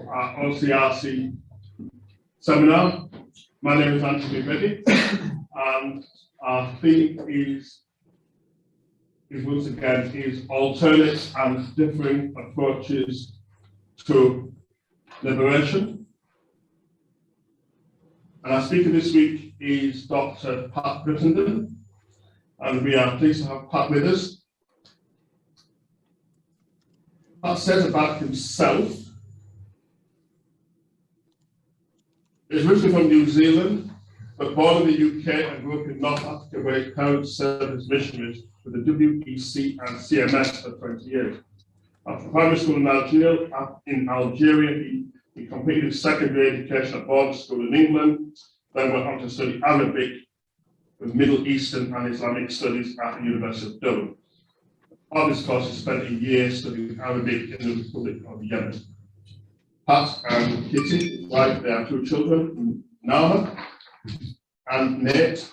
for our OCRC seminar. My name is Anthony, and our theme is once again alternate and differing approaches to liberation. And our speaker this week is Dr. Pat Brittenden, and we are pleased to have Pat with us. Pat says about himself, he's originally from New Zealand, but born in the UK and grew up in North Africa, where his parents served as missionaries with the WEC and CMS for 20 years. After primary school in Algeria, he completed his secondary education at boarding school in England, then went on to study Arabic with Middle Eastern and Islamic studies at the University of Dublin. On this course, he spent a year studying Arabic in the Republic of Yemen. Pat and Kitty, his wife, they have two children, Nama and Nate.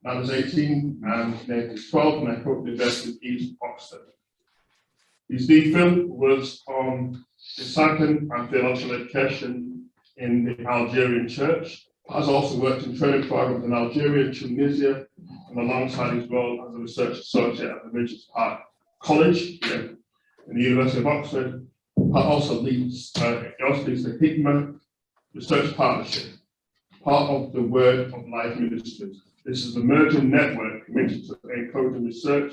Nama's 18 and Nate is 12, and they're currently based in East Oxford. His DPhil was on discipling and theological education in the Algerian Church. Pat has also worked in training programs in Algeria, Tunisia, and alongside his role as a research associate at the Regent's Park College in the University of Oxford. Pat also leads the Hikmah Research Partnership, part of the Word of Life Ministries. This is an emerging network committed to encouraging research,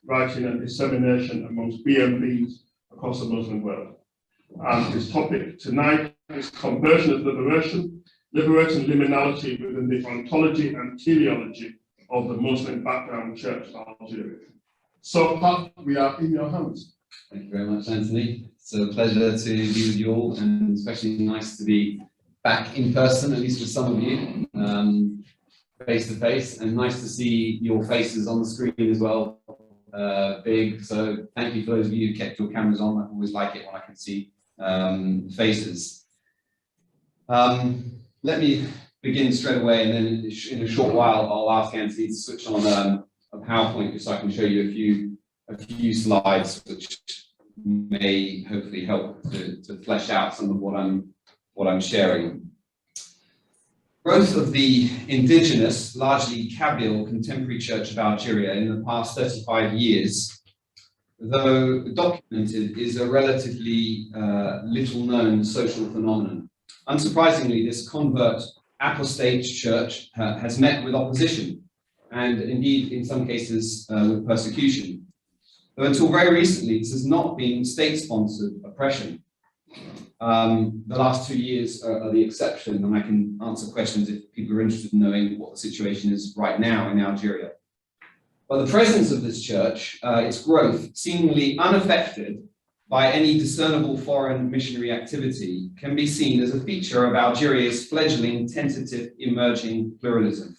writing, and dissemination amongst BMBs across the Muslim world. And his topic tonight is Conversion as Liberation, Liberating Liminality within the Ontology and Teleology of the Muslim Background Church of Algeria. So, Pat, we are in your hands. Thank you very much, Anthony. It's a pleasure to be with you all, and especially nice to be back in person, at least with some of you, face to face, and nice to see your faces on the screen as well, big. So thank you for those of you who kept your cameras on. I always like it when I can see faces. Let me begin straight away, and then in a short while I'll ask Anthony to switch on a PowerPoint just so I can show you a few slides which may hopefully help to flesh out some of what I'm sharing. Growth of the indigenous, largely Kabyle contemporary Church of Algeria in the past 35 years, though documented, is a relatively little known social phenomenon. Unsurprisingly, this convert apostate church has met with opposition, and indeed in some cases with persecution. Though until very recently, this has not been state-sponsored oppression. The last 2 years are the exception, and I can answer questions if people are interested in knowing what the situation is right now in Algeria. But the presence of this church, its growth, seemingly unaffected by any discernible foreign missionary activity, can be seen as a feature of Algeria's fledgling, tentative, emerging pluralism.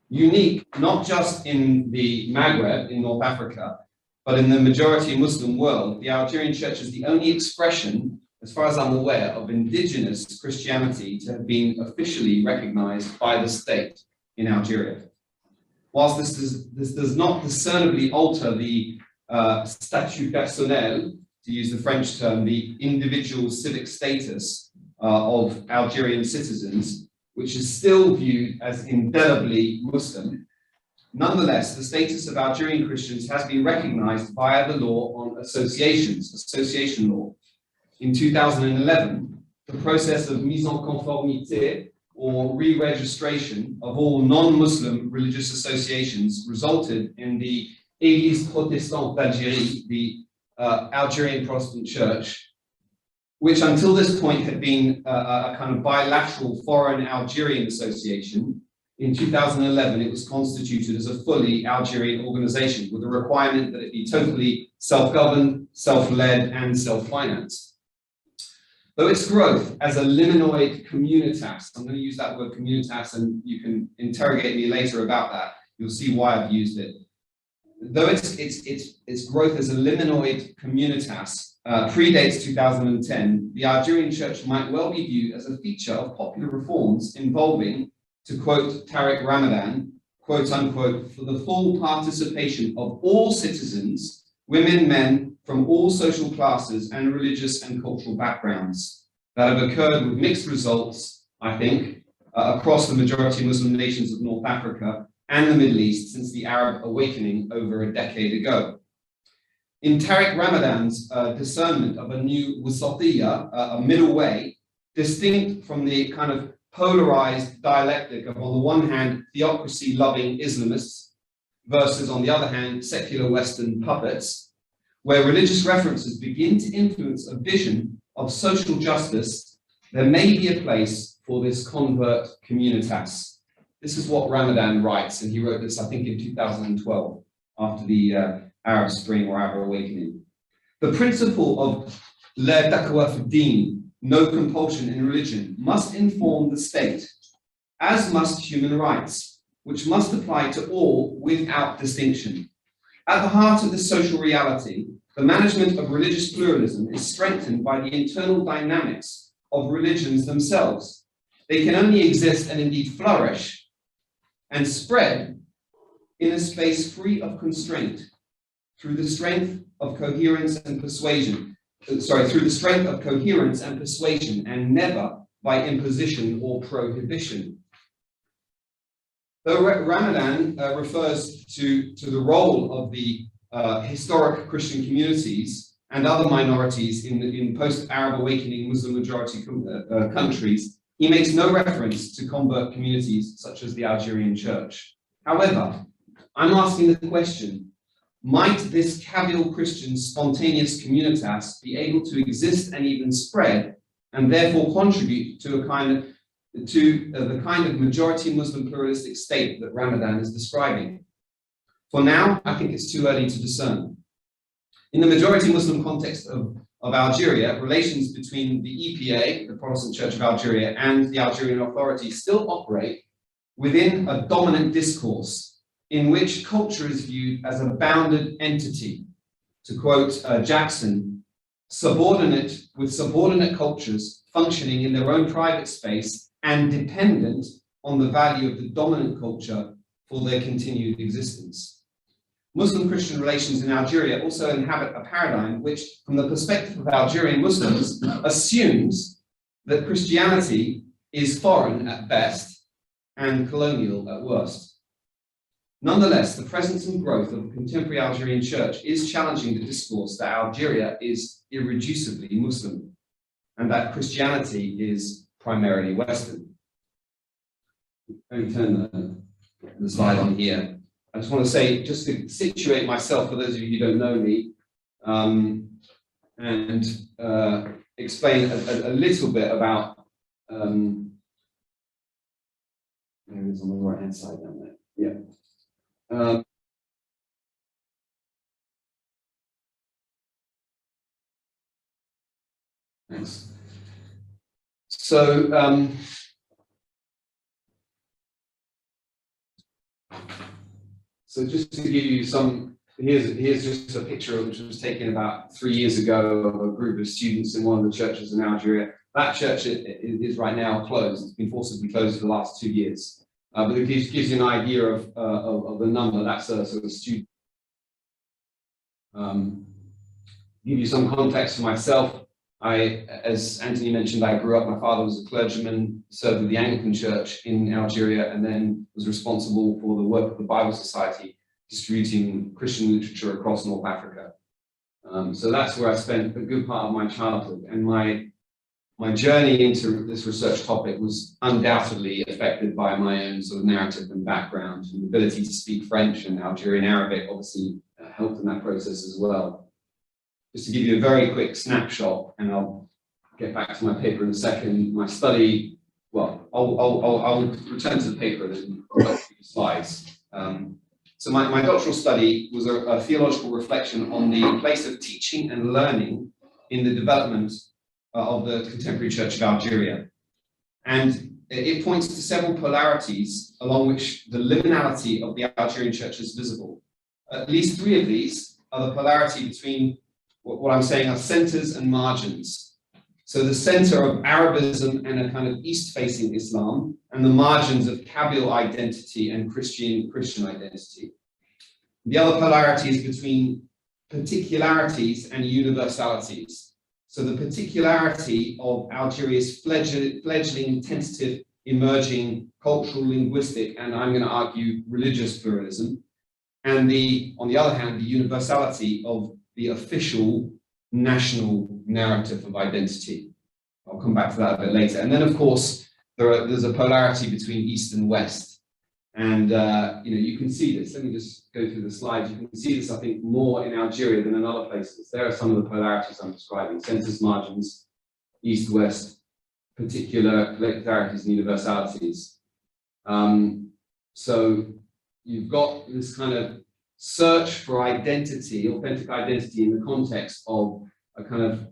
Unique not just in the Maghreb, in North Africa, but in the majority Muslim world, the Algerian Church is the only expression, as far as I'm aware, of indigenous Christianity to have been officially recognized by the state in Algeria. Whilst this does not discernibly alter the statut personnel, to use the French term, the individual civic status of Algerian citizens, which is still viewed as indelibly Muslim, nonetheless, the status of Algerian Christians has been recognized via the law on association law. In 2011, the process of mise en conformité, or re-registration of all non-Muslim religious associations, resulted in the Église Protestant d'Algérie, the Algerian Protestant Church, which until this point had been a kind of bilateral foreign Algerian association. In 2011, it was constituted as a fully Algerian organization with a requirement that it be totally self-governed, self-led, and self-financed. Though its growth as a liminoid communitas, I'm going to use that word communitas, and you can interrogate me later about that. You'll see why I've used it. Though its growth as a liminoid communitas predates 2010, the Algerian Church might well be viewed as a feature of popular reforms involving, to quote Tariq Ramadan, quote unquote, for the full participation of all citizens women, men from all social classes and religious and cultural backgrounds that have occurred with mixed results, I think, across the majority Muslim nations of North Africa and the Middle East since the Arab awakening over a decade ago. In Tariq Ramadan's discernment of a new wasatiyya, a middle way, distinct from the kind of polarized dialectic of, on the one hand, theocracy-loving Islamists versus, on the other hand, secular Western puppets, where religious references begin to influence a vision of social justice, there may be a place for this convert communitas. This is what Ramadan writes, and he wrote this, I think, in 2012, after the Arab Spring or Arab Awakening. The principle of la taqwa fi din, no compulsion in religion, must inform the state, as must human rights, which must apply to all without distinction. At the heart of this social reality, the management of religious pluralism is strengthened by the internal dynamics of religions themselves. They can only exist and indeed flourish and spread in a space free of constraint through the strength of coherence and persuasion. Through the strength of coherence and persuasion, and never by imposition or prohibition. Though Ramadan refers to the role of the historic Christian communities and other minorities in post-Arab awakening Muslim majority countries, he makes no reference to convert communities such as the Algerian Church. However, I'm asking the question, might this Kabyle Christian spontaneous communitas be able to exist and even spread, and therefore contribute to the kind of majority Muslim pluralistic state that Ramadan is describing? For now, I think it's too early to discern. In the majority Muslim context of Algeria, relations between the EPA, the Protestant Church of Algeria, and the Algerian authorities still operate within a dominant discourse in which culture is viewed as a bounded entity. To quote Jackson, subordinate cultures functioning in their own private space and dependent on the value of the dominant culture for their continued existence. Muslim-Christian relations in Algeria also inhabit a paradigm which, from the perspective of Algerian Muslims, assumes that Christianity is foreign at best and colonial at worst. Nonetheless, the presence and growth of the contemporary Algerian church is challenging the discourse that Algeria is irreducibly Muslim and that Christianity is primarily Western. Let me turn the slide on here. I just want to say, just to situate myself for those of you who don't know me, and explain a little bit about, there it is on the right hand side down there, yeah. Thanks. So, so just to give you some, here's just a picture which was taken about 3 years ago of a group of students in one of the churches in Algeria. That church is right now closed. It's been forcibly closed for the last 2 years. But it gives you an idea of the number. That's a sort of student. Give you some context for myself. As Anthony mentioned, I grew up, my father was a clergyman, served with the Anglican Church in Algeria, and then was responsible for the work of the Bible Society, distributing Christian literature across North Africa. So that's where I spent a good part of my childhood, and my journey into this research topic was undoubtedly affected by my own sort of narrative and background, and the ability to speak French and Algerian Arabic obviously helped in that process as well. Just to give you a very quick snapshot, and I'll get back to my paper in a second. My study, well, I'll return to the paper and then slides. So my doctoral study was a theological reflection on the place of teaching and learning in the development of the contemporary Church of Algeria. And it points to several polarities along which the liminality of the Algerian Church is visible. At least 3 of these are the polarity between what I'm saying are centers and margins. So the center of Arabism and a kind of East-facing Islam, and the margins of Kabyle identity and Christian identity. The other polarity is between particularities and universalities. So the particularity of Algeria's fledgling, tentative, emerging cultural, linguistic, and I'm going to argue religious pluralism, and on the other hand, the universality of the official national narrative of identity. I'll come back to that a bit later. And then, of course, there's a polarity between East and West. And, you can see this. Let me just go through the slides. You can see this, I think, more in Algeria than in other places. There are some of the polarities I'm describing: census margins, East, West, particular particularities and universalities. So you've got this kind of search for identity, authentic identity, in the context of a kind of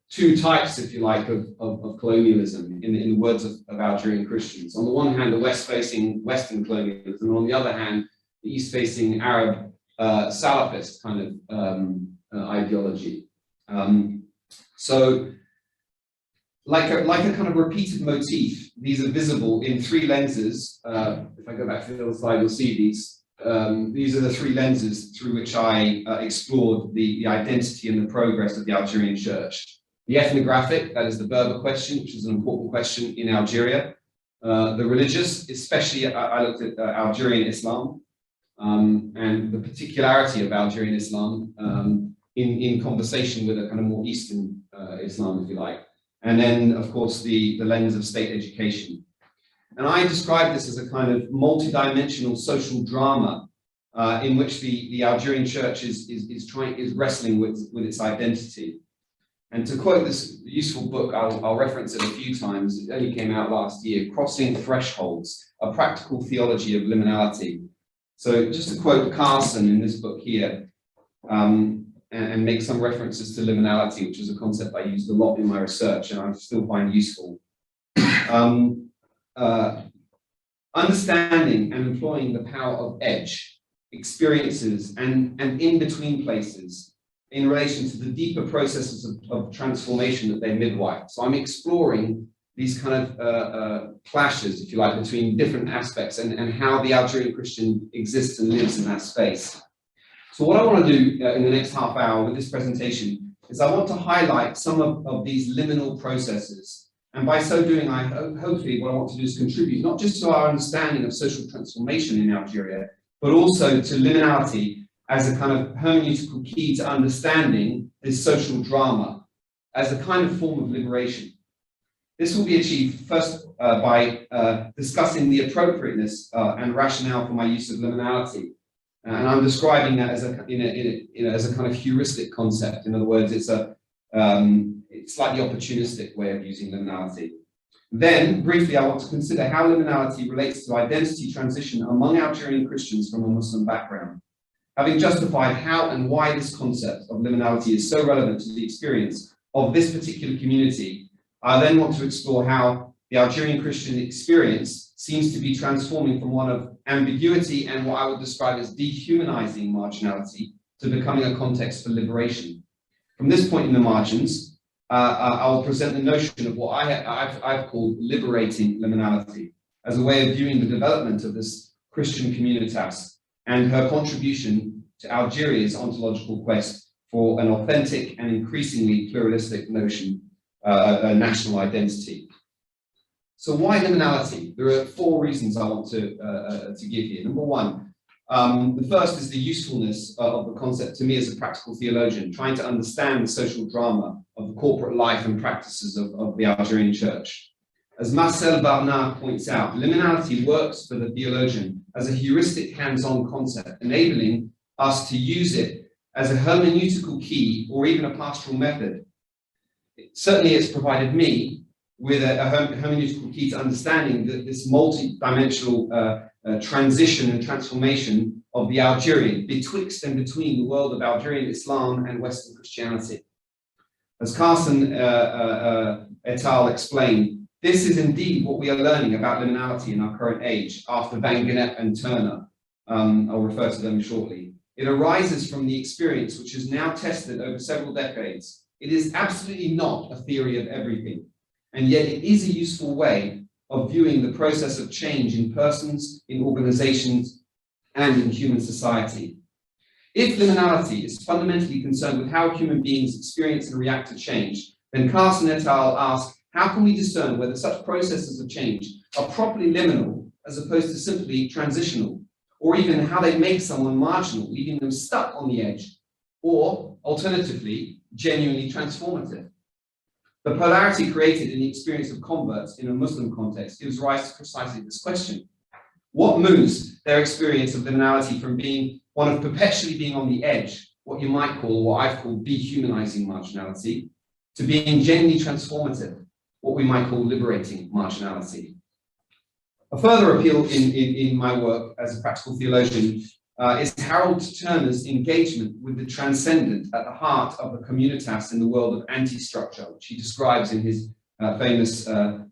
two types, if you like, of colonialism, in the words of Algerian Christians. On the one hand, the West-facing Western colonialism, and on the other hand, the East-facing Arab Salafist kind of ideology. So, like a kind of repeated motif, these are visible in three lenses. If I go back to the other slide, you'll see these. These are the three lenses through which I explored the identity and the progress of the Algerian Church. The ethnographic, that is the Berber question, which is an important question in Algeria. The religious, especially I looked at Algerian Islam, and the particularity of Algerian Islam in conversation with a kind of more Eastern Islam, if you like. And then, of course, the lens of state education. And I describe this as a kind of multidimensional social drama in which the Algerian Church is wrestling with its identity. And to quote this useful book, I'll reference it a few times. It only came out last year: Crossing Thresholds, A Practical Theology of Liminality. So just to quote Carson in this book here, and make some references to liminality, which is a concept I used a lot in my research and I still find useful. Understanding and employing the power of edge, experiences, and in-between places in relation to the deeper processes of transformation that they midwife. So I'm exploring these kind of clashes, if you like, between different aspects and how the Algerian Christian exists and lives in that space. So what I want to do in the next half hour with this presentation is I want to highlight some of these liminal processes. And by so doing, hopefully what I want to do is contribute not just to our understanding of social transformation in Algeria, but also to liminality as a kind of hermeneutical key to understanding this social drama as a kind of form of liberation. This will be achieved first by discussing the appropriateness and rationale for my use of liminality. And I'm describing that as a kind of heuristic concept. In other words, it's a slightly opportunistic way of using liminality. Then, briefly, I want to consider how liminality relates to identity transition among Algerian Christians from a Muslim background. Having justified how and why this concept of liminality is so relevant to the experience of this particular community, I then want to explore how the Algerian Christian experience seems to be transforming from one of ambiguity and what I would describe as dehumanizing marginality to becoming a context for liberation. From this point in the margins, I'll present the notion of what I've called liberating liminality as a way of viewing the development of this Christian communitas and her contribution to Algeria's ontological quest for an authentic and increasingly pluralistic notion, a national identity. So why liminality? There are 4 reasons I want to give here. Number 1, the first is the usefulness of the concept to me as a practical theologian, trying to understand the social drama of the corporate life and practices of the Algerian Church. As Marcel Barnard points out, liminality works for the theologian as a heuristic hands-on concept, enabling us to use it as a hermeneutical key or even a pastoral method. Certainly it's provided me with a hermeneutical key to understanding this multi-dimensional transition and transformation of the Algerian betwixt and between the world of Algerian Islam and Western Christianity. As Carson et al. Explained, this is indeed what we are learning about liminality in our current age, after Van Gennep and Turner. I'll refer to them shortly. It arises from the experience which is now tested over several decades. It is absolutely not a theory of everything, and yet it is a useful way of viewing the process of change in persons, in organizations, and in human society. If liminality is fundamentally concerned with how human beings experience and react to change, then Carson et al. Ask, how can we discern whether such processes of change are properly liminal as opposed to simply transitional, or even how they make someone marginal, leaving them stuck on the edge, or alternatively, genuinely transformative? The polarity created in the experience of converts in a Muslim context gives rise to precisely this question. What moves their experience of liminality from being one of perpetually being on the edge, what you might call, what I've called dehumanizing marginality, to being genuinely transformative, what we might call liberating marginality? A further appeal in my work as a practical theologian is Harold Turner's engagement with the transcendent at the heart of the communitas in the world of anti-structure, which he describes in his famous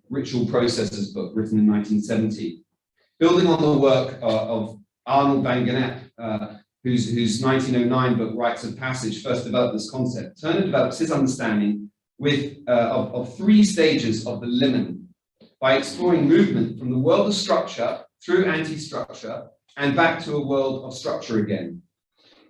Ritual Processes book, written in 1970. Building on the work of Arnold van Gennep, whose 1909 book, Rites of Passage, first developed this concept, Turner develops his understanding of three stages of the limen by exploring movement from the world of structure through anti-structure and back to a world of structure again.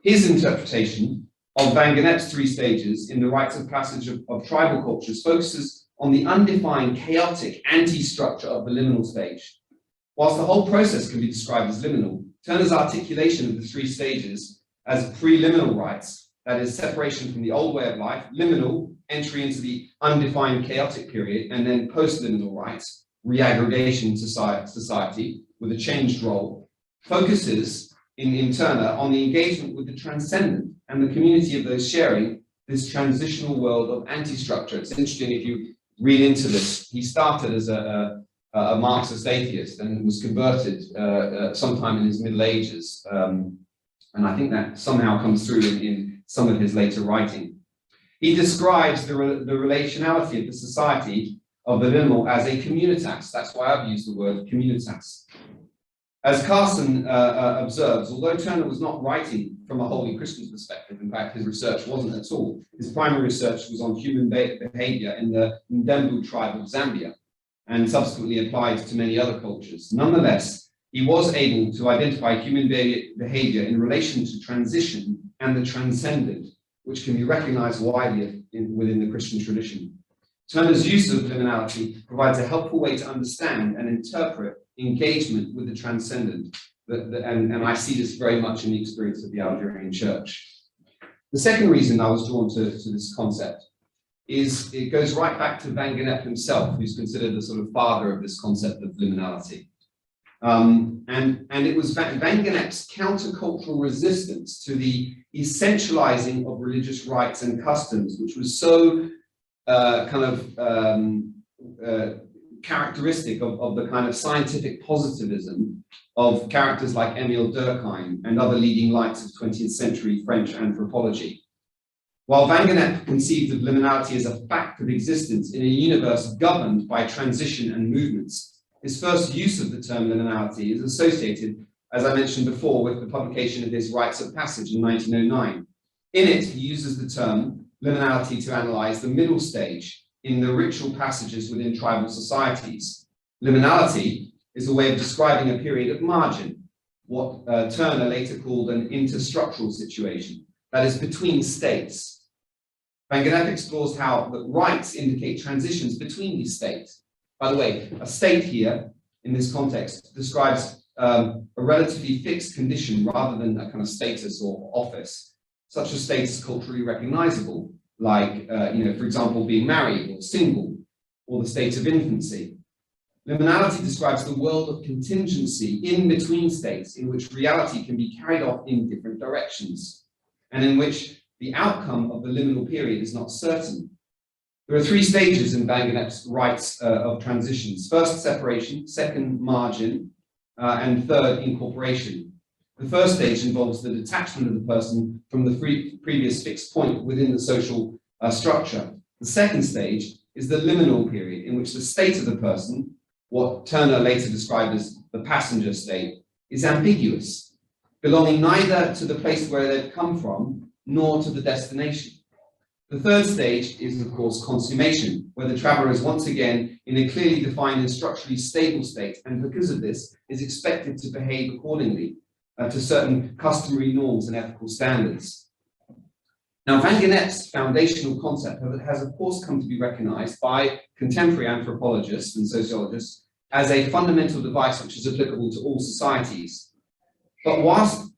His interpretation of Van Gennep's three stages in the Rites of Passage of tribal cultures focuses on the undefined, chaotic anti-structure of the liminal stage. Whilst the whole process can be described as liminal, Turner's articulation of the three stages as preliminal rites, that is, separation from the old way of life, liminal, entry into the undefined chaotic period, and then post-liminal rites, reaggregation society with a changed role, focuses in Turner on the engagement with the transcendent and the community of those sharing this transitional world of anti-structure. It's interesting if you read into this. He started as a Marxist atheist and was converted sometime in his middle ages. And I think that somehow comes through in some of his later writing. He describes the relationality of the society of the liminal as a communitas. That's why I've used the word communitas. As Carson observes, although Turner was not writing from a wholly Christian perspective, in fact, his research wasn't at all. His primary research was on human behavior in the Ndembu tribe of Zambia, and subsequently applied to many other cultures. Nonetheless, he was able to identify human behavior in relation to transition and the transcendent, which can be recognized widely within the Christian tradition. Turner's use of liminality provides a helpful way to understand and interpret engagement with the transcendent, and I see this very much in the experience of the Algerian Church. The second reason I was drawn to this concept is it goes right back to Van Gennep himself, who's considered the sort of father of this concept of liminality. And it was Van Gennep's countercultural resistance to the essentializing of religious rites and customs, which was so characteristic of the kind of scientific positivism of characters like Émile Durkheim and other leading lights of 20th century French anthropology. While Van Gennep conceived of liminality as a fact of existence in a universe governed by transition and movements, his first use of the term liminality is associated, as I mentioned before, with the publication of his Rites of Passage in 1909. In it, he uses the term liminality to analyze the middle stage in the ritual passages within tribal societies. Liminality is a way of describing a period of margin, what Turner later called an interstructural situation, that is between states. Van Gennep explores how the rites indicate transitions between these states. By the way, a state here, in this context, describes a relatively fixed condition rather than a kind of status or office. Such a state is culturally recognizable, like, for example, being married or single, or the state of infancy. Liminality describes the world of contingency in between states in which reality can be carried off in different directions, and in which the outcome of the liminal period is not certain. There are three stages in Van Gennep's rites of transitions. First, separation, second, margin, and third, incorporation. The first stage involves the detachment of the person from the previous fixed point within the social structure. The second stage is the liminal period, in which the state of the person, what Turner later described as the passenger state, is ambiguous, belonging neither to the place where they've come from nor to the destination. The third stage is, of course, consummation, where the traveller is once again in a clearly defined and structurally stable state, and because of this, is expected to behave accordingly. to certain customary norms and ethical standards. Now, Van Genep's foundational concept has of course come to be recognized by contemporary anthropologists and sociologists as a fundamental device which is applicable to all societies. But whilst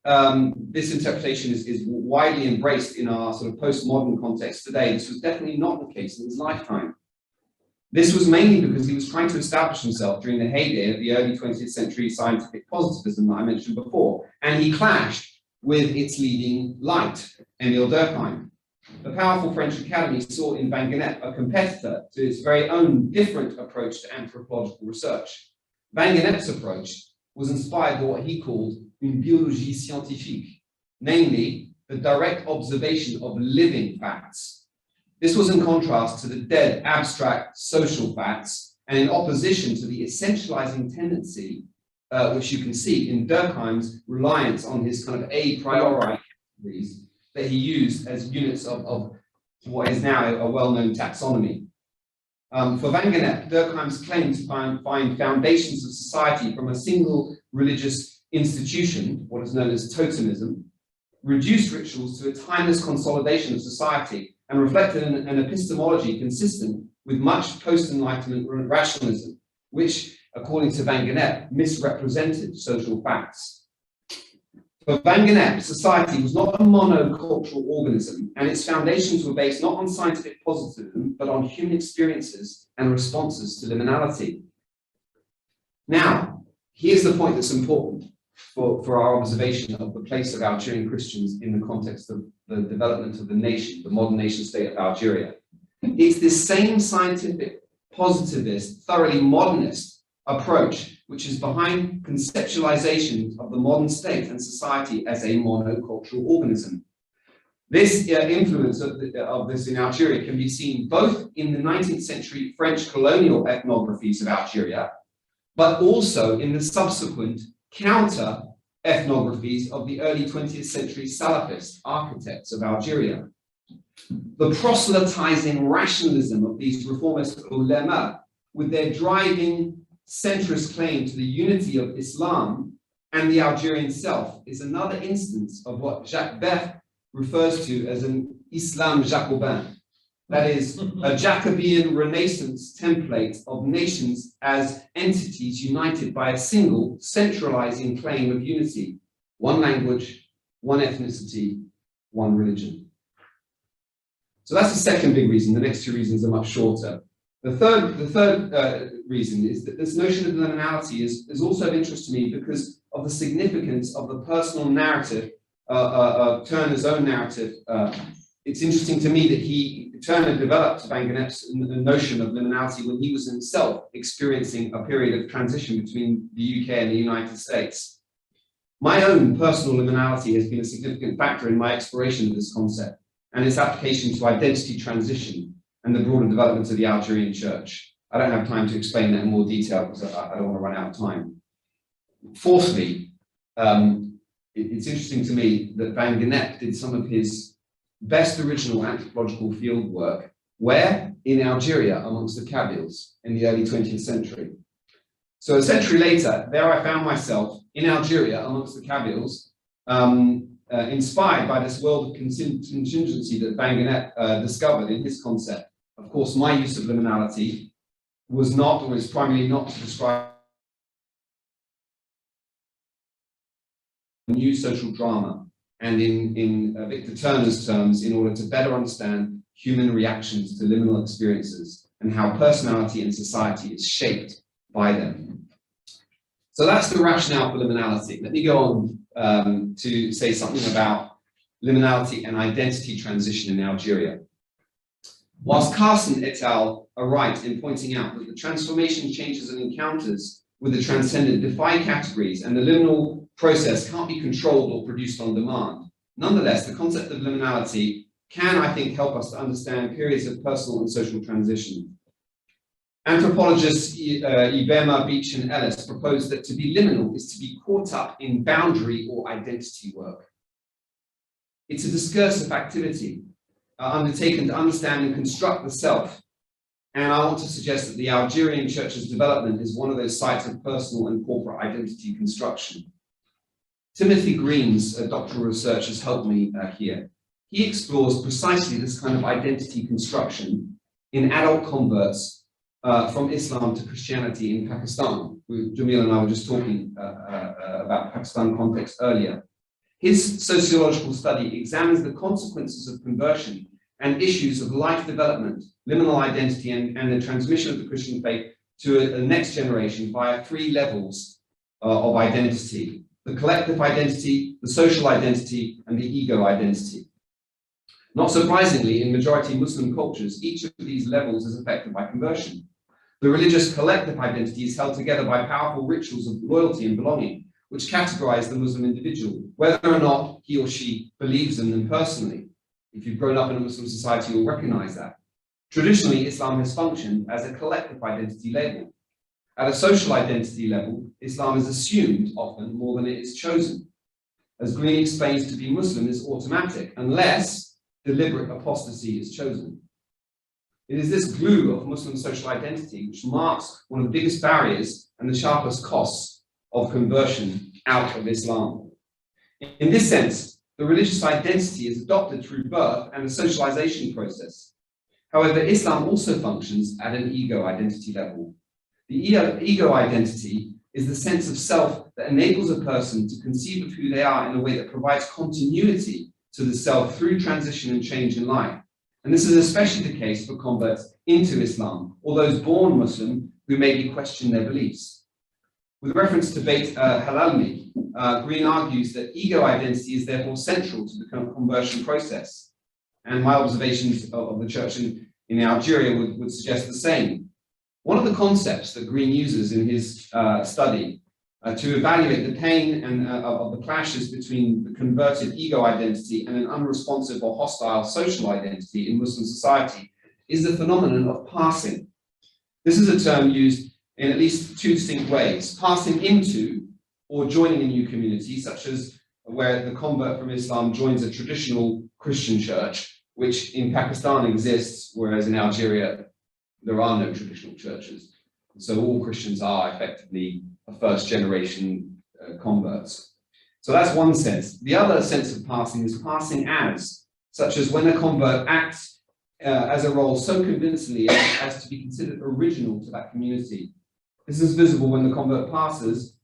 this interpretation is widely embraced in our sort of postmodern context today, this was definitely not the case in his lifetime. This was mainly because he was trying to establish himself during the heyday of the early 20th century scientific positivism that I mentioned before, and he clashed with its leading light, Émile Durkheim. The powerful French Academy saw in Van Genep a competitor to its very own different approach to anthropological research. Van Genep's approach was inspired by what he called une biologie scientifique, namely the direct observation of living facts. This was in contrast to the dead, abstract social facts, and in opposition to the essentializing tendency, which you can see in Durkheim's reliance on his kind of a priori categories that he used as units of what is now a well-known taxonomy. For Van Genep, Durkheim's claim to find foundations of society from a single religious institution, what is known as totemism, reduced rituals to a timeless consolidation of society and reflected an epistemology consistent with much post-Enlightenment rationalism, which, according to Van Genep, misrepresented social facts. For Van Genep, society was not a monocultural organism, and its foundations were based not on scientific positivism, but on human experiences and responses to liminality. Now, here's the point that's important for our observation of the place of Algerian Christians in the context of the development of the nation, the modern nation state of Algeria. It's this same scientific, positivist, thoroughly modernist approach which is behind conceptualization of the modern state and society as a monocultural organism. This influence of this in Algeria can be seen both in the 19th century French colonial ethnographies of Algeria, but also in the subsequent counter ethnographies of the early 20th century Salafist architects of Algeria. The proselytizing rationalism of these reformist ulema, with their driving centrist claim to the unity of Islam and the Algerian self, is another instance of what Jacques Beck refers to as an Islam Jacobin. That is, a Jacobean Renaissance template of nations as entities united by a single centralizing claim of unity: one language, one ethnicity, one religion. So that's the second big reason. The next two reasons are much shorter. The third reason is that this notion of liminality is also of interest to me because of the significance of the personal narrative, Turner's own narrative. It's interesting to me that Turner developed Van Genep's notion of liminality when he was himself experiencing a period of transition between the UK and the United States. My own personal liminality has been a significant factor in my exploration of this concept and its application to identity transition and the broader development of the Algerian Church. I don't have time to explain that in more detail because I don't want to run out of time. Fourthly, it's interesting to me that Van Genep did some of his best original anthropological field work where? In Algeria, amongst the Kabyles in the early 20th century. So a century later, there I found myself in Algeria amongst the Kabyles, inspired by this world of contingency that Van Genep discovered in his concept. Of course, my use of liminality was primarily not to describe a new social drama, and in Victor Turner's terms, in order to better understand human reactions to liminal experiences and how personality and society is shaped by them. So that's the rationale for liminality. Let me go on to say something about liminality and identity transition in Algeria. Whilst Carson et al. Are right in pointing out that the transformation, changes, and encounters with the transcendent defy categories and the liminal process can't be controlled or produced on demand, nonetheless, the concept of liminality can, I think, help us to understand periods of personal and social transition. Anthropologists Ibema, Beach, and Ellis propose that to be liminal is to be caught up in boundary or identity work. It's a discursive activity undertaken to understand and construct the self. And I want to suggest that the Algerian Church's development is one of those sites of personal and corporate identity construction. Timothy Green's doctoral research has helped me here. He explores precisely this kind of identity construction in adult converts from Islam to Christianity in Pakistan. Jamil and I were just talking about Pakistan context earlier. His sociological study examines the consequences of conversion and issues of life development, liminal identity, and the transmission of the Christian faith to a next generation via 3 levels of identity: the collective identity, the social identity, and the ego identity. Not surprisingly, in majority Muslim cultures, each of these levels is affected by conversion. The religious collective identity is held together by powerful rituals of loyalty and belonging, which categorize the Muslim individual, whether or not he or she believes in them personally. If you've grown up in a Muslim society, you'll recognize that. Traditionally, Islam has functioned as a collective identity label. At a social identity level, Islam is assumed often more than it is chosen. As Green explains, to be Muslim is automatic unless deliberate apostasy is chosen. It is this glue of Muslim social identity which marks one of the biggest barriers and the sharpest costs of conversion out of Islam. In this sense, the religious identity is adopted through birth and the socialization process. However, Islam also functions at an ego identity level. The ego identity is the sense of self that enables a person to conceive of who they are in a way that provides continuity to the self through transition and change in life. And this is especially the case for converts into Islam, or those born Muslim who maybe question their beliefs. With reference to Beit Halalmi, Green argues that ego identity is therefore central to the conversion process. And my observations of the church in Algeria would suggest the same. One of the concepts that Green uses in his study to evaluate the pain and of the clashes between the converted ego identity and an unresponsive or hostile social identity in Muslim society is the phenomenon of passing. This is a term used in at least 2 distinct ways: passing into or joining a new community, such as where the convert from Islam joins a traditional Christian church, which in Pakistan exists, whereas in Algeria there are no traditional churches. So all Christians are effectively a first-generation converts. So that's one sense. The other sense of passing is passing as, such as when a convert acts as a role so convincingly as to be considered original to that community. This is visible when the convert passes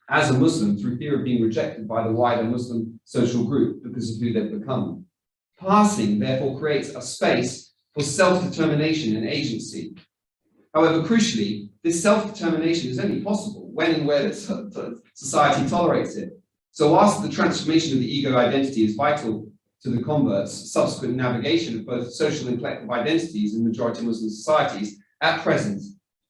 as a Muslim through fear of being rejected by the wider Muslim social group because of who they've become. Passing, therefore, creates a space for self-determination and agency. However, crucially, this self-determination is only possible when and where the society tolerates it. So whilst the transformation of the ego identity is vital to the convert's subsequent navigation of both social and collective identities in majority Muslim societies, at present,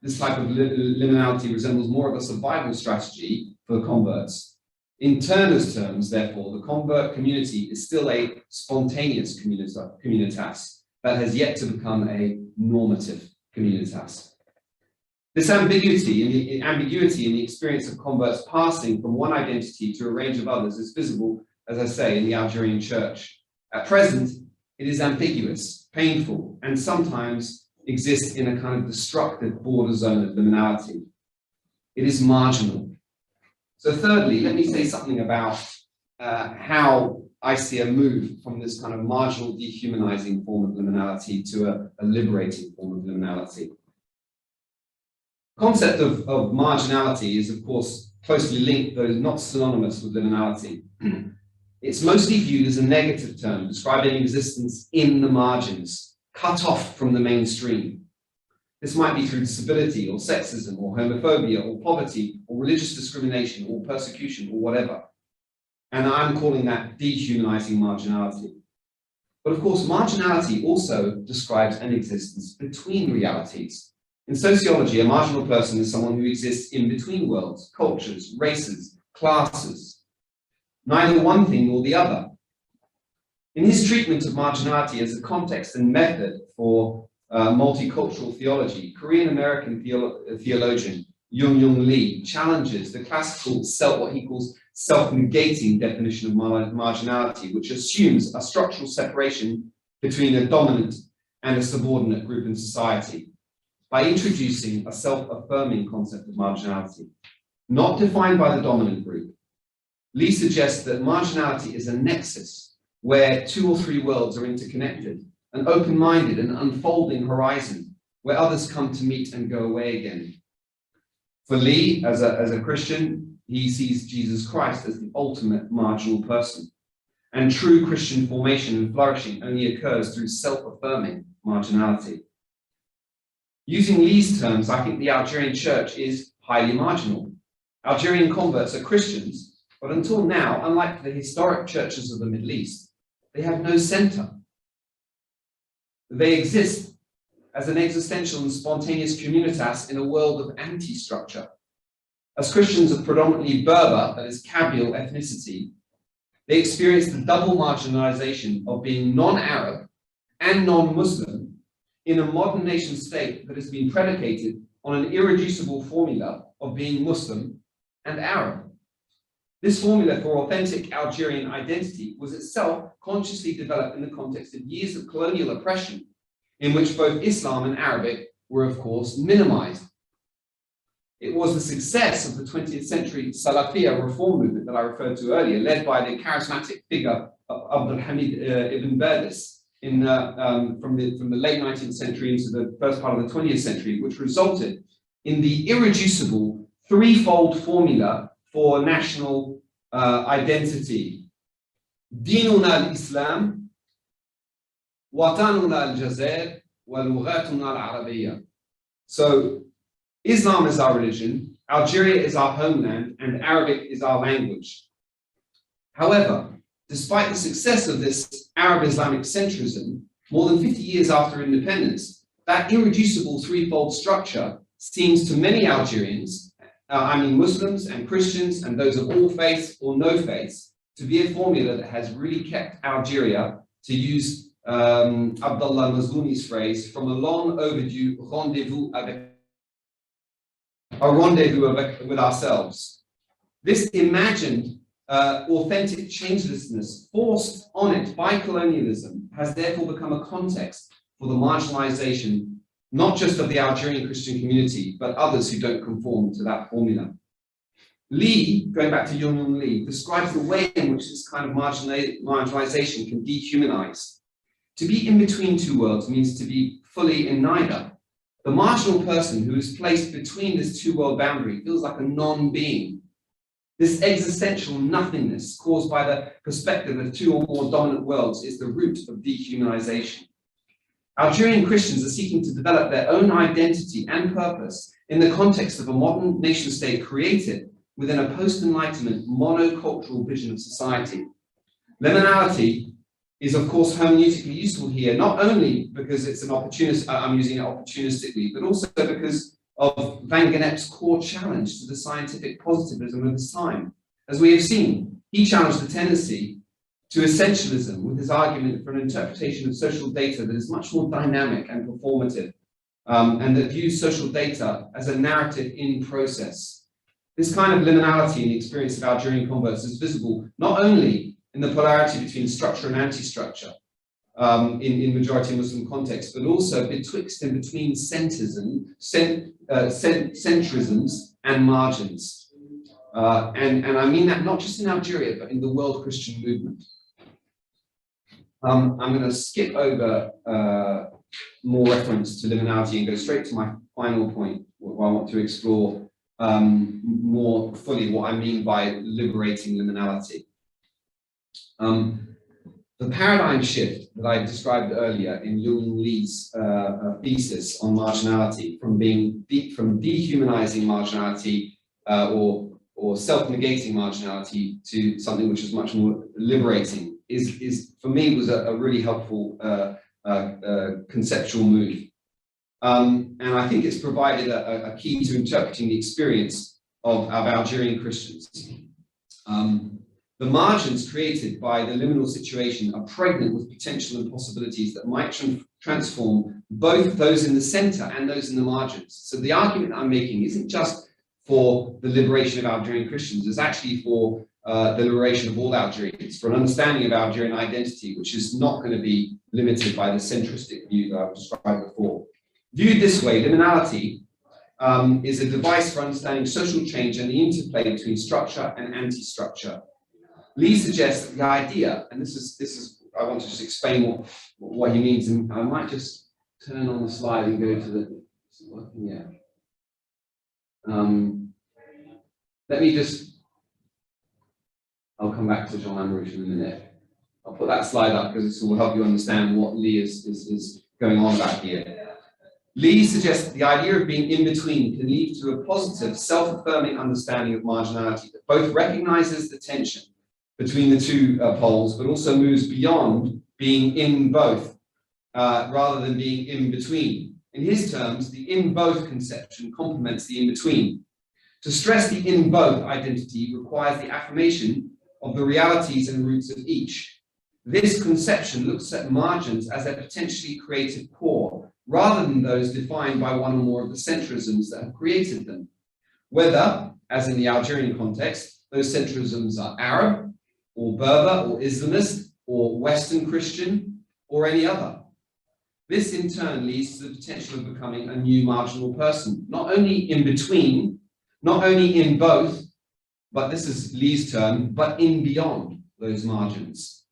this type of liminality resembles more of a survival strategy for the converts. In Turner's terms, therefore, the convert community is still a spontaneous communitas that has yet to become a normative communitas. This ambiguity in the experience of converts passing from one identity to a range of others is visible, as I say, in the Algerian Church. At present, it is ambiguous, painful, and sometimes exists in a kind of destructive border zone of liminality. It is marginal. So thirdly, let me say something about how I see a move from this kind of marginal, dehumanizing form of liminality to a liberating form of liminality. The concept of marginality is, of course, closely linked, though not synonymous with liminality. It's mostly viewed as a negative term, describing existence in the margins, cut off from the mainstream. This might be through disability, or sexism, or homophobia, or poverty, or religious discrimination, or persecution, or whatever. And I'm calling that dehumanizing marginality. But of course, marginality also describes an existence between realities. In sociology, a marginal person is someone who exists in between worlds, cultures, races, classes. Neither one thing nor the other. In his treatment of marginality as a context and method for multicultural theology, Korean-American theologian Young Lee challenges the classical what he calls self-negating definition of marginality, which assumes a structural separation between a dominant and a subordinate group in society, by introducing a self-affirming concept of marginality, not defined by the dominant group, Lee suggests that marginality is a nexus where two or three worlds are interconnected, an open-minded and unfolding horizon where others come to meet and go away again. For Lee, as a Christian, he sees Jesus Christ as the ultimate marginal person. And true Christian formation and flourishing only occurs through self-affirming marginality. Using Lee's terms, I think the Algerian church is highly marginal. Algerian converts are Christians, but until now, unlike the historic churches of the Middle East, they have no center. They exist as an existential and spontaneous communitas in a world of anti-structure. As Christians of predominantly Berber, that is Kabyle ethnicity, they experience the double marginalization of being non-Arab and non-Muslim in a modern nation state that has been predicated on an irreducible formula of being Muslim and Arab. This formula for authentic Algerian identity was itself consciously developed in the context of years of colonial oppression, in which both Islam and Arabic were, of course, minimized. It was the success of the 20th century Salafiyya reform movement that I referred to earlier, led by the charismatic figure of Abdul Hamid ibn Bardis from the late 19th century into the first part of the 20th century, which resulted in the irreducible threefold formula for national identity. Dinuna al-Islam, Watanuna al-Jazair, wa lughatuna al-Arabiyya. So Islam is our religion, Algeria is our homeland, and Arabic is our language. However, despite the success of this Arab-Islamic centrism, more than 50 years after independence, that irreducible threefold structure seems to many Algerians, Muslims and Christians and those of all faiths or no faiths, to be a formula that has really kept Algeria, to use Abdullah Mazlouni's phrase, from a long overdue rendezvous with ourselves. This imagined authentic changelessness forced on it by colonialism has therefore become a context for the marginalization not just of the Algerian Christian community, but others who don't conform to that formula. Lee, going back to Young Lee, describes the way in which this kind of marginalization can dehumanize. To be in between two worlds means to be fully in neither. The marginal person who is placed between this two-world boundary feels like a non-being. This existential nothingness caused by the perspective of two or more dominant worlds is the root of dehumanization. Algerian Christians are seeking to develop their own identity and purpose in the context of a modern nation-state created within a post-Enlightenment monocultural vision of society. Liminality is, of course, hermeneutically useful here, not only because it's an opportunist, I'm using it opportunistically, but also because of Van Genep's core challenge to the scientific positivism of his time. As we have seen, he challenged the tendency to essentialism with his argument for an interpretation of social data that is much more dynamic and performative, and that views social data as a narrative in process. This kind of liminality in the experience of Algerian converts is visible not only in the polarity between structure and anti-structure in majority Muslim contexts, but also betwixt and between centrisms and margins. And I mean that not just in Algeria, but in the world Christian movement. I'm going to skip over more reference to liminality and go straight to my final point, where I want to explore more fully what I mean by liberating liminality. The paradigm shift that I described earlier in Young Lee's thesis on marginality, from dehumanizing marginality or self-negating marginality to something which is much more liberating, is for me was a really helpful conceptual move. And I think it's provided a key to interpreting the experience of Algerian Christians. The margins created by the liminal situation are pregnant with potential and possibilities that might transform both those in the center and those in the margins. So the argument I'm making isn't just for the liberation of Algerian Christians, it's actually for the liberation of all Algerians, for an understanding of Algerian identity, which is not going to be limited by the centristic view that I've described before. Viewed this way, liminality is a device for understanding social change and the interplay between structure and anti-structure. Lee suggests that the idea, and this is I want to just explain what he means, and I might just turn on the slide and go to the, is it working? Yeah. Let me just, I'll come back to Jean Amrouche in a minute. I'll put that slide up because this will help you understand what Lee is going on about here. Lee suggests that the idea of being in between can lead to a positive, self-affirming understanding of marginality that both recognizes the tension between the two poles, but also moves beyond being in both, rather than being in between. In his terms, the in both conception complements the in between. To stress the in both identity requires the affirmation of the realities and roots of each. This conception looks at margins as a potentially creative core, rather than those defined by one or more of the centrisms that have created them. Whether, as in the Algerian context, those centrisms are Arab, or Berber, or Islamist, or Western Christian, or any other. This in turn leads to the potential of becoming a new marginal person, not only in between, not only in both, but this is Lee's term, but in beyond those margins.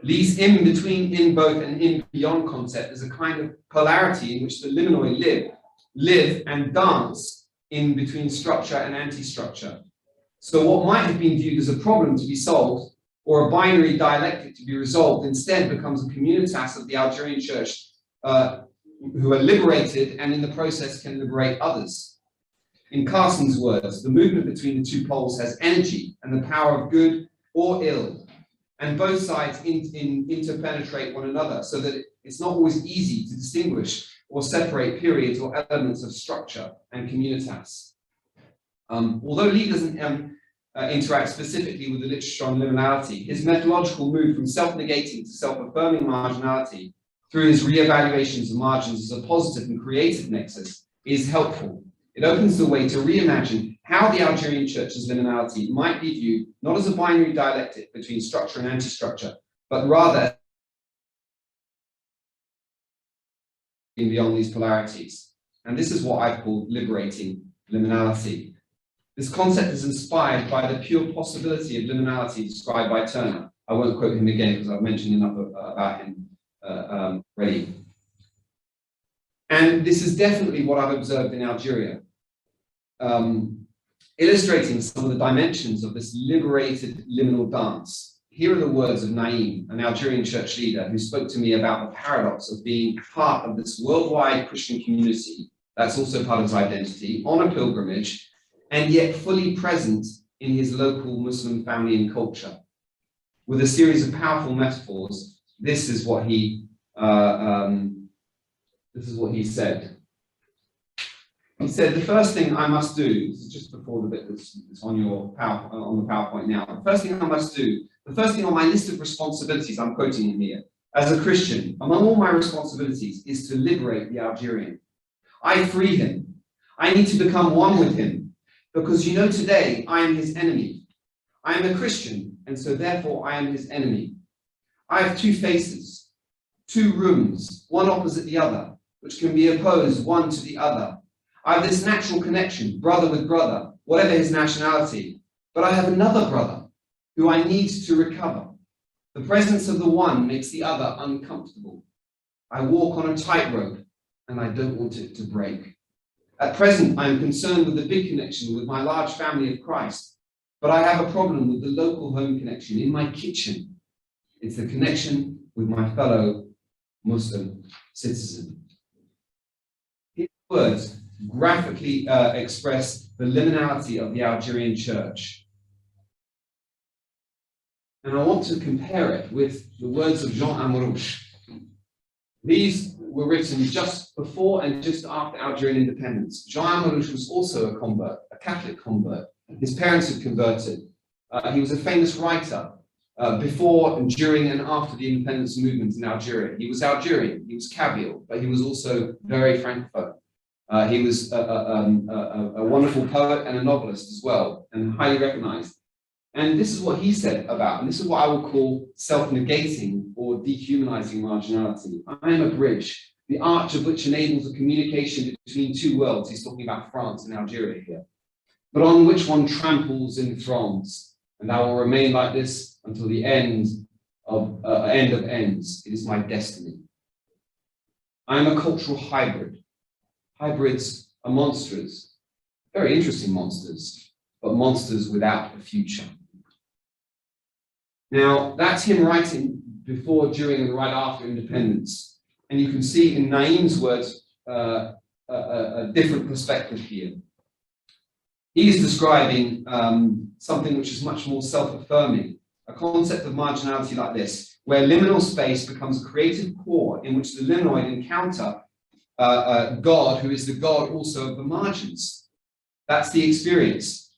Lee's in between, in both, and in beyond concept is a kind of polarity in which the liminoi live and dance in between structure and anti-structure. So what might have been viewed as a problem to be solved or a binary dialectic to be resolved instead becomes a communitas of the Algerian Church who are liberated and in the process can liberate others. In Carson's words, the movement between the two poles has energy and the power of good or ill, and both sides interpenetrate one another so that it's not always easy to distinguish or separate periods or elements of structure and communitas. Although Lee doesn't interact specifically with the literature on liminality, his methodological move from self-negating to self-affirming marginality through his re-evaluations of margins as a positive and creative nexus is helpful. It opens the way to reimagine how the Algerian Church's liminality might be viewed not as a binary dialectic between structure and anti-structure, but rather beyond these polarities. And this is what I've called liberating liminality. This concept is inspired by the pure possibility of liminality described by Turner. I won't quote him again because I've mentioned enough about him already. And this is definitely what I've observed in Algeria, illustrating some of the dimensions of this liberated liminal dance. Here are the words of Naim, an Algerian church leader who spoke to me about the paradox of being part of this worldwide Christian community, that's also part of his identity, on a pilgrimage, and yet fully present in his local Muslim family and culture. With a series of powerful metaphors, this is what he said. He said, the first thing I must do, this is just before the bit that's on your on the PowerPoint now, the first thing I must do, the first thing on my list of responsibilities, I'm quoting him here, as a Christian, among all my responsibilities is to liberate the Algerian. I free him. I need to become one with him, because you know today I am his enemy. I am a Christian, and so therefore I am his enemy. I have two faces, two rooms, one opposite the other, which can be opposed one to the other. I have this natural connection, brother with brother, whatever his nationality, but I have another brother who I need to recover. The presence of the one makes the other uncomfortable. I walk on a tightrope and I don't want it to break. At present, I am concerned with the big connection with my large family of Christ, but I have a problem with the local home connection in my kitchen. It's the connection with my fellow Muslim citizen. His words graphically express the liminality of the Algerian Church. And I want to compare it with the words of Jean Amrouche. These were written just before and just after Algerian independence. Jean Amrouche was also a convert, a Catholic convert. His parents had converted. He was a famous writer before, during, and after the independence movement in Algeria. He was Algerian, he was Kabyle, but he was also very Francophone. He was a wonderful poet and a novelist as well, and highly recognized. And this is what he said about, and this is what I would call self-negating or dehumanizing marginality. I am a bridge, the arch of which enables a communication between two worlds. He's talking about France and Algeria here, but on which one tramples in throngs and I will remain like this until the end of ends. It is my destiny. I am a cultural hybrid. Hybrids are monsters, very interesting monsters, but monsters without a future. Now, that's him writing before, during, and right after independence. And you can see in Naeem's words a different perspective here. He's describing something which is much more self-affirming, a concept of marginality like this, where liminal space becomes a creative core in which the liminoid encounter God, who is the God also of the margins. That's the experience,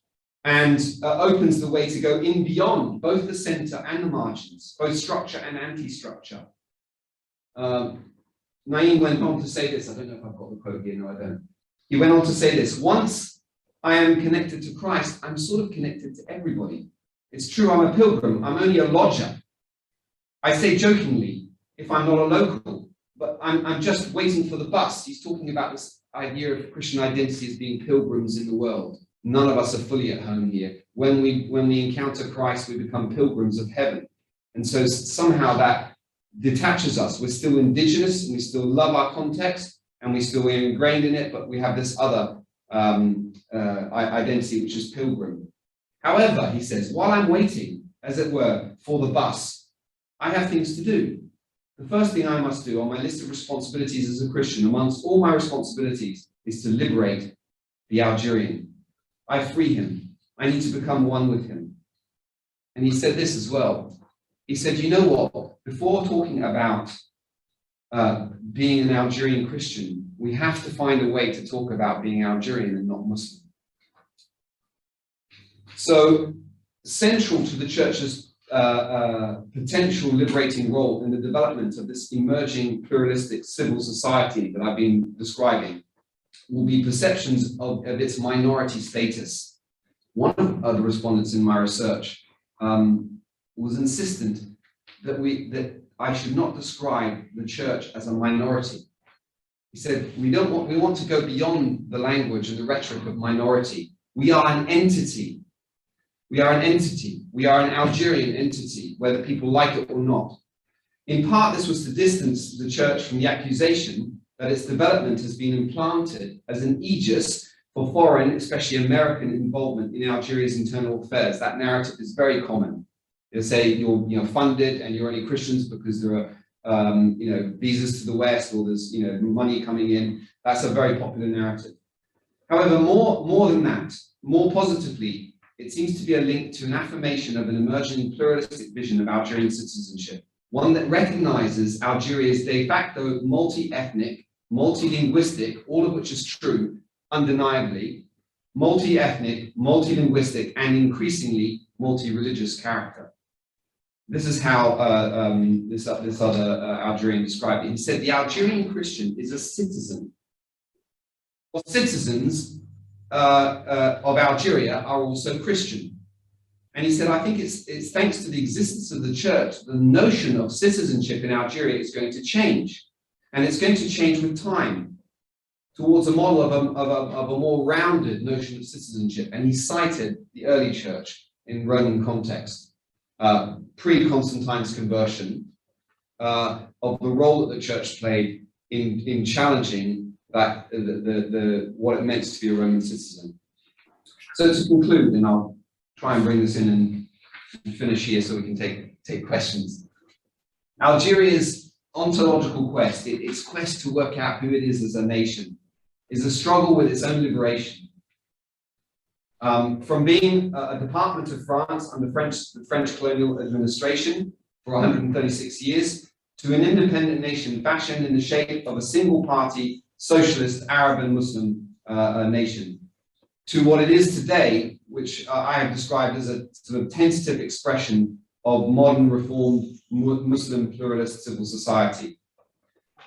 and opens the way to go in beyond both the center and the margins, both structure and anti-structure. Naeem went on to say this. I don't know if I've got the quote here. No, I don't. He went on to say this: once I am connected to Christ, I'm sort of connected to everybody. It's true, I'm a pilgrim. I'm only a lodger. I say jokingly, if I'm not a local, but I'm just waiting for the bus. He's talking about this idea of Christian identity as being pilgrims in the world. None of us are fully at home here. When we encounter Christ, we become pilgrims of heaven. And so somehow that detaches us. We're still indigenous, and we still love our context, and we still are ingrained in it, but we have this other identity, which is pilgrim. However, he says, while I'm waiting, as it were, for the bus, I have things to do. The first thing I must do on my list of responsibilities as a Christian, amongst all my responsibilities, is to liberate the Algerian. I free him. I need to become one with him. And he said this as well. He said, you know what? Before talking about being an Algerian Christian, we have to find a way to talk about being Algerian and not Muslim. So, central to the church's potential liberating role in the development of this emerging pluralistic civil society that I've been describing will be perceptions of its minority status. One of the respondents in my research was insistent that I should not describe the church as a minority. He said, we want to go beyond the language and the rhetoric of minority. We are an entity. We are an entity. We are an Algerian entity, whether people like it or not. In part, this was to distance the church from the accusation that its development has been implanted as an aegis for foreign, especially American, involvement in Algeria's internal affairs. That narrative is very common. They'll say you're funded and you're only Christians because there are visas to the West, or there's money coming in. That's a very popular narrative. However, more than that, more positively, it seems to be a link to an affirmation of an emerging pluralistic vision of Algerian citizenship, one that recognizes Algeria's de facto multi-ethnic, multi-linguistic, all of which is true, undeniably, multi-ethnic, multi-linguistic, and increasingly multi-religious character. This is how this other Algerian described it. He said, the Algerian Christian is a citizen. Well, citizens of Algeria are also Christian. And he said, I think it's thanks to the existence of the church, the notion of citizenship in Algeria is going to change. And it's going to change with time towards a model of a more rounded notion of citizenship. And he cited the early church in Roman context, pre-Constantine's conversion, of the role that the church played in challenging that what it meant to be a Roman citizen. So to conclude, and I'll try and bring this in and finish here so we can take questions. Algeria's ontological quest, its quest to work out who it is as a nation, is a struggle with its own liberation. From being a department of France under the French colonial administration for 136 years, to an independent nation fashioned in the shape of a single-party, socialist Arab and Muslim nation, to what it is today, which I have described as a sort of tentative expression of modern reformed Muslim pluralist civil society.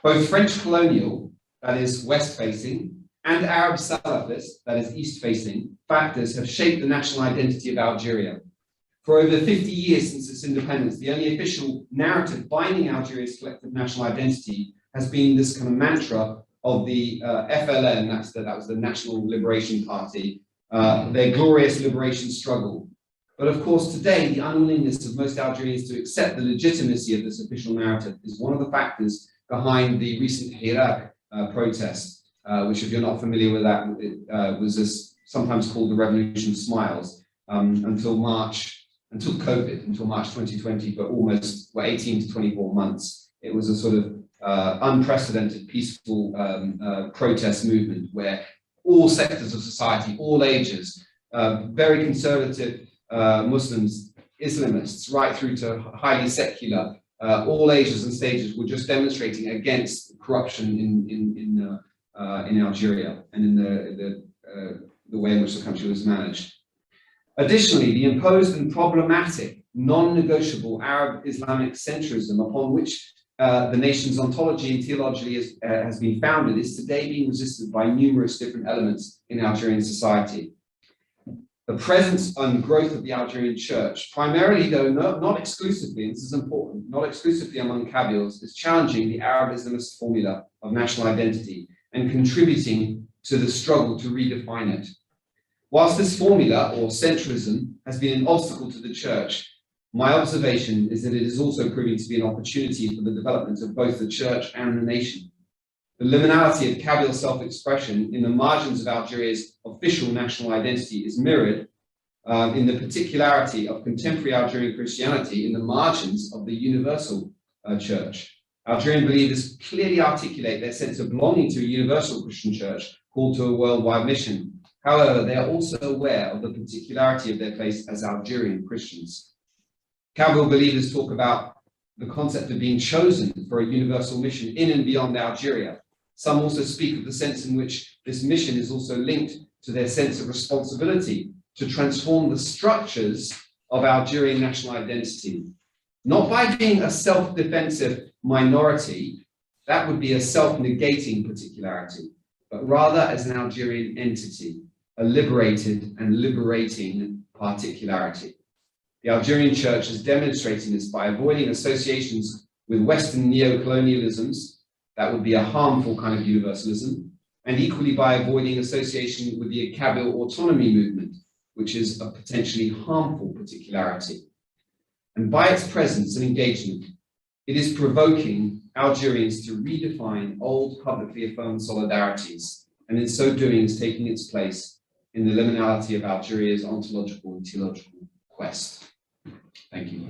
Both French colonial, that is west-facing, and Arab Salafist, that is east-facing, factors have shaped the national identity of Algeria. For over 50 years since its independence, the only official narrative binding Algeria's collective national identity has been this kind of mantra of the FLN, that was the National Liberation Party, their glorious liberation struggle. But of course, today, the unwillingness of most Algerians to accept the legitimacy of this official narrative is one of the factors behind the recent Hilary protest, which, if you're not familiar with that, was sometimes called the Revolution of Smiles, until March 2020, for almost 18 to 24 months. It was a sort of unprecedented peaceful protest movement where all sectors of society, all ages, very conservative Muslims, Islamists, right through to highly secular, all ages and stages were just demonstrating against corruption in Algeria and in the way in which the country was managed. Additionally, the imposed and problematic, non-negotiable Arab Islamic centrism upon which the nation's ontology and theology has been founded is today being resisted by numerous different elements in Algerian society. The presence and growth of the Algerian Church, primarily though not exclusively, and this is important, not exclusively among Kabyles, is challenging the Arab Islamist formula of national identity and contributing to the struggle to redefine it. Whilst this formula, or centrism, has been an obstacle to the Church, my observation is that it is also proving to be an opportunity for the development of both the Church and the nation. The liminality of Kabyle self-expression in the margins of Algeria's official national identity is mirrored in the particularity of contemporary Algerian Christianity in the margins of the universal Church. Algerian believers clearly articulate their sense of belonging to a universal Christian Church called to a worldwide mission. However, they are also aware of the particularity of their place as Algerian Christians. Kabyle believers talk about the concept of being chosen for a universal mission in and beyond Algeria. Some also speak of the sense in which this mission is also linked to their sense of responsibility to transform the structures of Algerian national identity. Not by being a self-defensive minority, that would be a self-negating particularity, but rather as an Algerian entity, a liberated and liberating particularity. The Algerian Church is demonstrating this by avoiding associations with Western neo-colonialisms, that would be a harmful kind of universalism, and equally by avoiding association with the Kabyle autonomy movement, which is a potentially harmful particularity. And by its presence and engagement, it is provoking Algerians to redefine old publicly affirmed solidarities, and in so doing is taking its place in the liminality of Algeria's ontological and theological quest. Thank you.